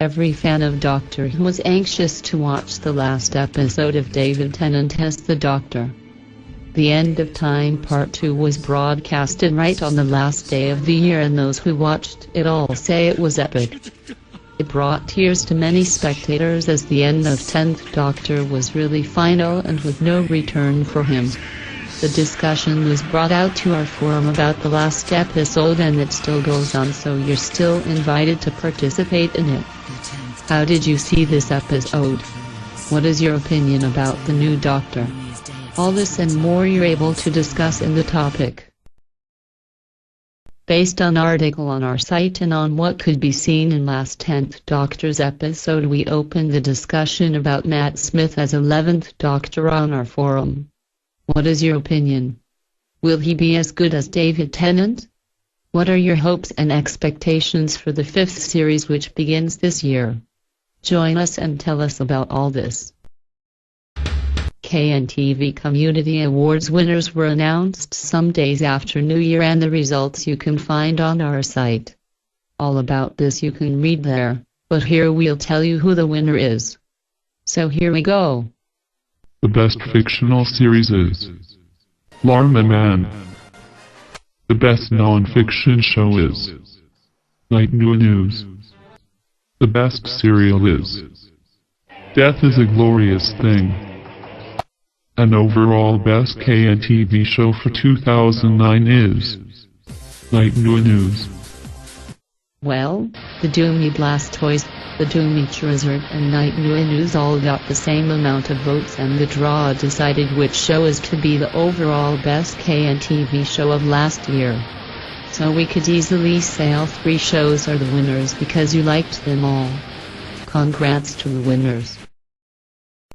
Every fan of Doctor Who was anxious to watch the last episode of David Tennant as the Doctor. The End of Time Part 2 was broadcasted right on the last day of the year, and those who watched it all say it was epic. It brought tears to many spectators as the end of 10th Doctor was really final and with no return for him. The discussion was brought out to our forum about the last episode, and it still goes on, so you're still invited to participate in it. How did you see this episode? What is your opinion about the new Doctor? All this and more you're able to discuss in the topic. Based on article on our site and on what could be seen in last 10th Doctor's episode, we opened the discussion about Matt Smith as 11th Doctor on our forum. What is your opinion? Will he be as good as David Tennant? What are your hopes and expectations for the 5th series, which begins this year? Join us and tell us about all this. KNTV Community Awards winners were announced some days after New Year, and the results you can find on our site. All about this you can read there, but here we'll tell you who the winner is. So here we go. The best fictional series is Lharma Man. The best non-fiction show is Knight-Nui News. The best serial is Death is a Glorious Thing. An overall best KNTV show for 2009 is Knight-Nui News. Well, the Doomy Blastoise, the Doomy Charizard and Knight-Nui News all got the same amount of votes, and the draw decided which show is to be the overall best KNTV show of last year. So we could easily say all 3 shows are the winners because you liked them all. Congrats to the winners.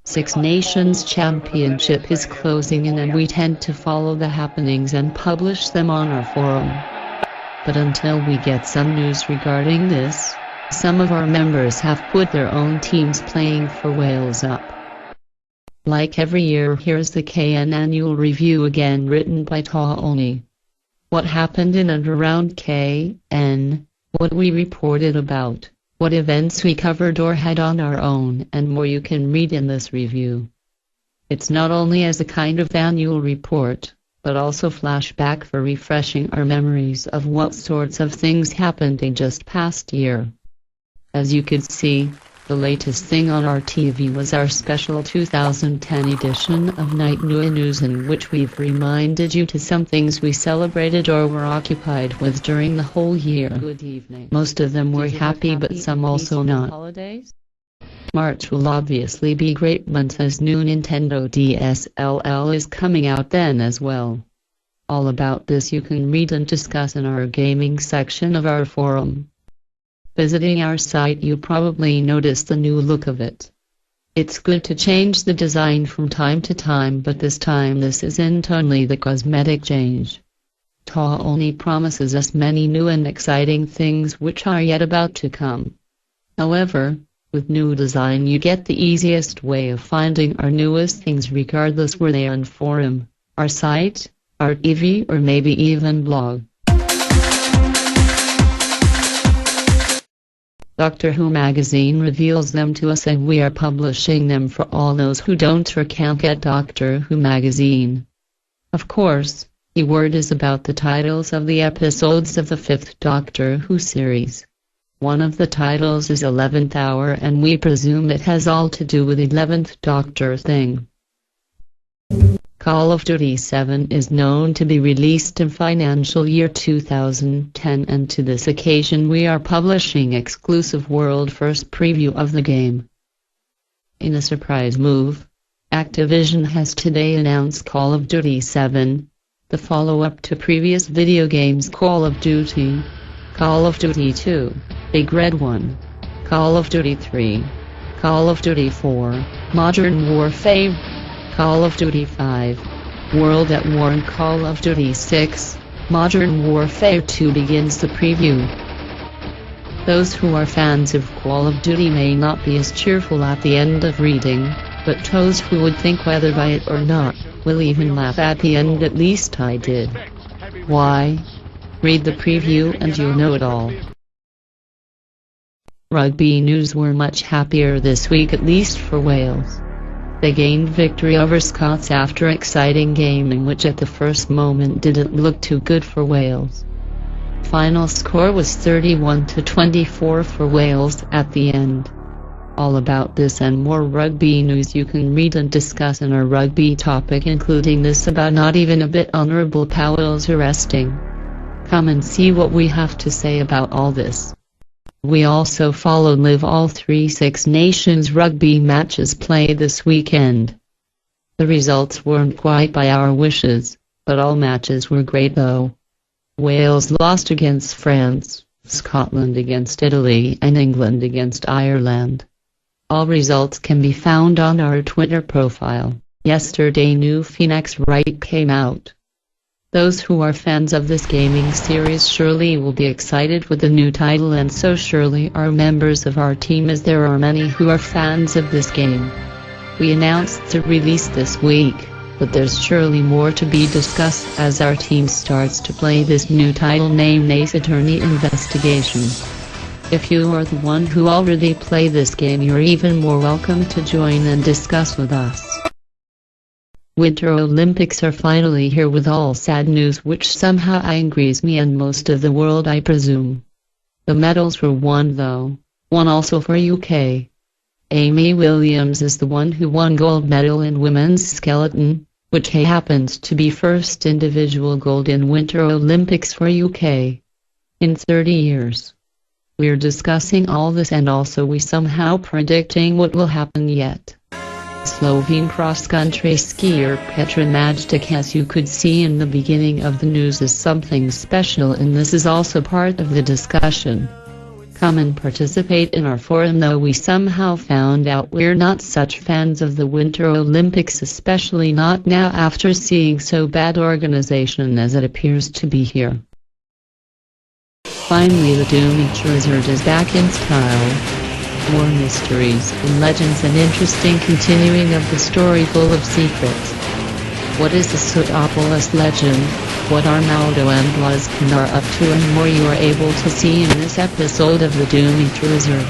Six Nations Championship is closing in, and we tend to follow the happenings and publish them on our forum. But until we get some news regarding this, some of our members have put their own teams playing for Wales up. Like every year, here's the KN Annual Review again, written by Taoni. What happened in and around KN, what we reported about, what events we covered or had on our own, and more you can read in this review. It's not only as a kind of annual report, but also flashback for refreshing our memories of what sorts of things happened in just past year. As you could see, the latest thing on our TV was our special 2010 edition of Knight-Nui News, in which we've reminded you to some things we celebrated or were occupied with during the whole year. Good evening. Most of them were happy, but some also not. Holidays? March will obviously be great month, as new Nintendo DS LL is coming out then as well. All about this you can read and discuss in our gaming section of our forum. Visiting our site, you probably noticed the new look of it. It's good to change the design from time to time, but this time this isn't only the cosmetic change. Taoni promises us many new and exciting things which are yet about to come. However, with new design you get the easiest way of finding our newest things, regardless where they are on forum, our site, our TV, or maybe even blog. Doctor Who magazine reveals them to us, and we are publishing them for all those who don't or can't get Doctor Who magazine. Of course, the word is about the titles of the episodes of the 5th Doctor Who series. One of the titles is 11th Hour, and we presume it has all to do with 11th Doctor thing. Call of Duty 7 is known to be released in financial year 2010, and to this occasion we are publishing exclusive world-first preview of the game. In a surprise move, Activision has today announced Call of Duty 7, the follow-up to previous video games Call of Duty, Call of Duty 2, Big Red 1, Call of Duty 3, Call of Duty 4, Modern Warfare, Call of Duty 5, World at War, and Call of Duty 6, Modern Warfare 2 begins the preview. Those who are fans of Call of Duty may not be as cheerful at the end of reading, but those who would think whether buy it or not, will even laugh at the end. At least I did. Why? Read the preview and you'll know it all. Rugby news were much happier this week, at least for Wales. They gained victory over Scots after exciting game in which at the first moment didn't look too good for Wales. Final score was 31-24 for Wales at the end. All about this and more rugby news you can read and discuss in our rugby topic, including this about not even a bit honourable Powell's arresting. Come and see what we have to say about all this. We also followed live all 3 Six Nations rugby matches played this weekend. The results weren't quite by our wishes, but all matches were great though. Wales lost against France, Scotland against Italy and England against Ireland. All results can be found on our Twitter profile. Yesterday new Phoenix Wright came out. Those who are fans of this gaming series surely will be excited with the new title, and so surely are members of our team, as there are many who are fans of this game. We announced the release this week, but there's surely more to be discussed as our team starts to play this new title named Ace Attorney Investigation. If you are the one who already play this game, you're even more welcome to join and discuss with us. Winter Olympics are finally here, with all sad news which somehow angers me and most of the world, I presume. The medals were won though, one also for UK. Amy Williams is the one who won gold medal in women's skeleton, which happens to be first individual gold in Winter Olympics for UK in 30 years. We're discussing all this, and also we somehow predicting what will happen yet. Slovene cross-country skier Petra Majdic, as you could see in the beginning of the news, is something special, and this is also part of the discussion. Come and participate in our forum, though we somehow found out we're not such fans of the Winter Olympics, especially not now after seeing so bad organization as it appears to be here. Finally, the Doom Wizard is back in style. More mysteries and legends, and interesting continuing of the story full of secrets. What is the Sootopolis legend, what Arnaldo and Blazkin are up to, and more you are able to see in this episode of the Doom Wizard.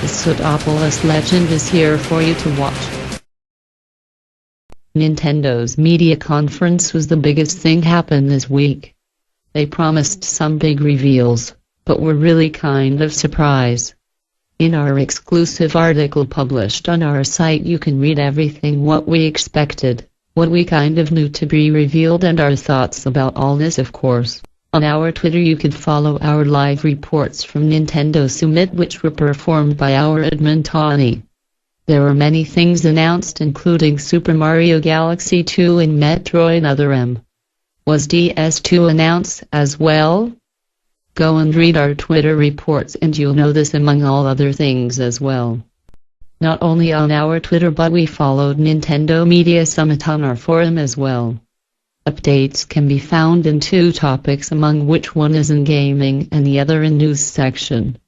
The Sootopolis legend is here for you to watch. Nintendo's media conference was the biggest thing happened this week. They promised some big reveals, but were really kind of surprised. In our exclusive article published on our site, you can read everything what we expected, what we kind of knew to be revealed, and our thoughts about all this, of course. On our Twitter you can follow our live reports from Nintendo Summit, which were performed by our admin Tawny. There were many things announced, including Super Mario Galaxy 2 and Metroid Other M. Was DS2 announced as well? Go and read our Twitter reports and you'll know this, among all other things as well. Not only on our Twitter, but we followed Nintendo Media Summit on our forum as well. Updates can be found in 2 topics, among which one is in gaming and the other in news section.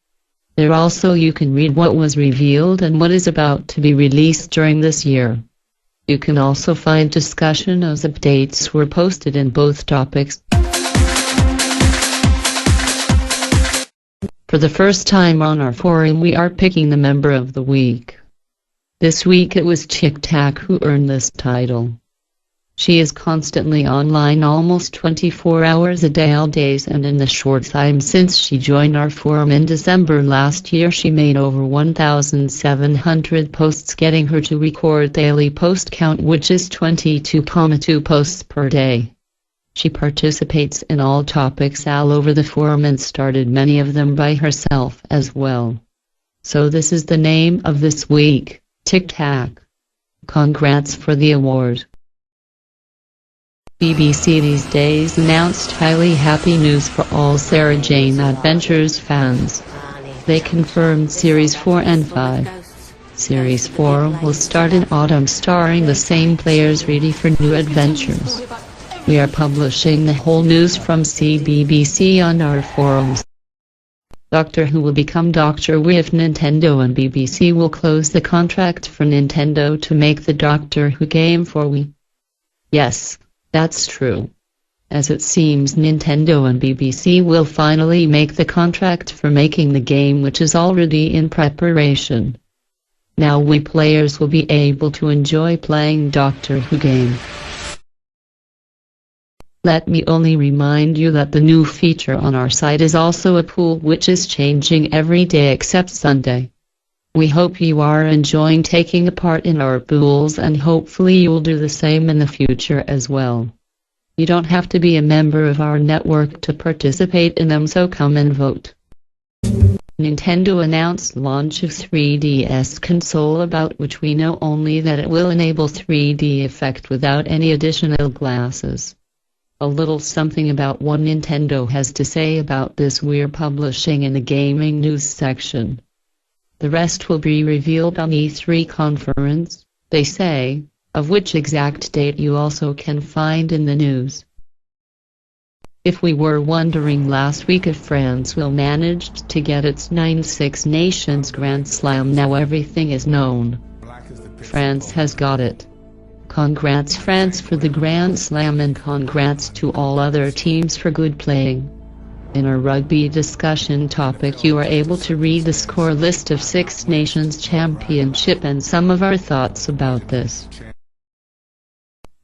There also you can read what was revealed and what is about to be released during this year. You can also find discussion as updates were posted in both topics. For the first time on our forum we are picking the member of the week. This week it was Tic Tac who earned this title. She is constantly online almost 24 hours a day all days, and in the short time since she joined our forum in December last year she made over 1,700 posts, getting her to record daily post count, which is 22.2 posts per day. She participates in all topics all over the forum and started many of them by herself as well. So this is the name of this week, Tic Tac. Congrats for the award. BBC these days announced highly happy news for all Sarah Jane Adventures fans. They confirmed Series 4 and 5. Series 4 will start in autumn, starring the same players, ready for new adventures. We are publishing the whole news from CBBC on our forums. Doctor Who will become Doctor Who if Nintendo and BBC will close the contract for Nintendo to make the Doctor Who game for Wii. Yes, that's true. as it seems Nintendo and BBC will finally make the contract for making the game, which is already in preparation. Now we players will be able to enjoy playing Doctor Who game. Let me only remind you that the new feature on our site is also a pool, which is changing every day except Sunday. We hope you are enjoying taking a part in our pools, and hopefully you'll do the same in the future as well. You don't have to be a member of our network to participate in them, so come and vote. Nintendo announced launch of 3DS console, about which we know only that it will enable 3D effect without any additional glasses. A little something about what Nintendo has to say about this we're publishing in the gaming news section. The rest will be revealed on E3 conference, they say, of which exact date you also can find in the news. If we were wondering last week if France will manage to get its 9 Six Nations Grand Slam, now everything is known. France has got it. Congrats France for the Grand Slam, and congrats to all other teams for good playing. In our rugby discussion topic you are able to read the score list of Six Nations Championship and some of our thoughts about this.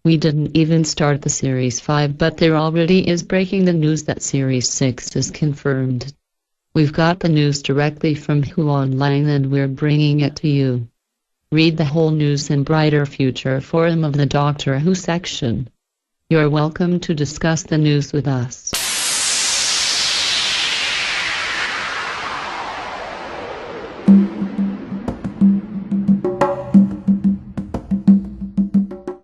We didn't even start the Series 5, but there already is breaking the news that Series 6 is confirmed. We've got the news directly from Who Online and we're bringing it to you. Read the whole news in Brighter Future forum of the Doctor Who section. You're welcome to discuss the news with us.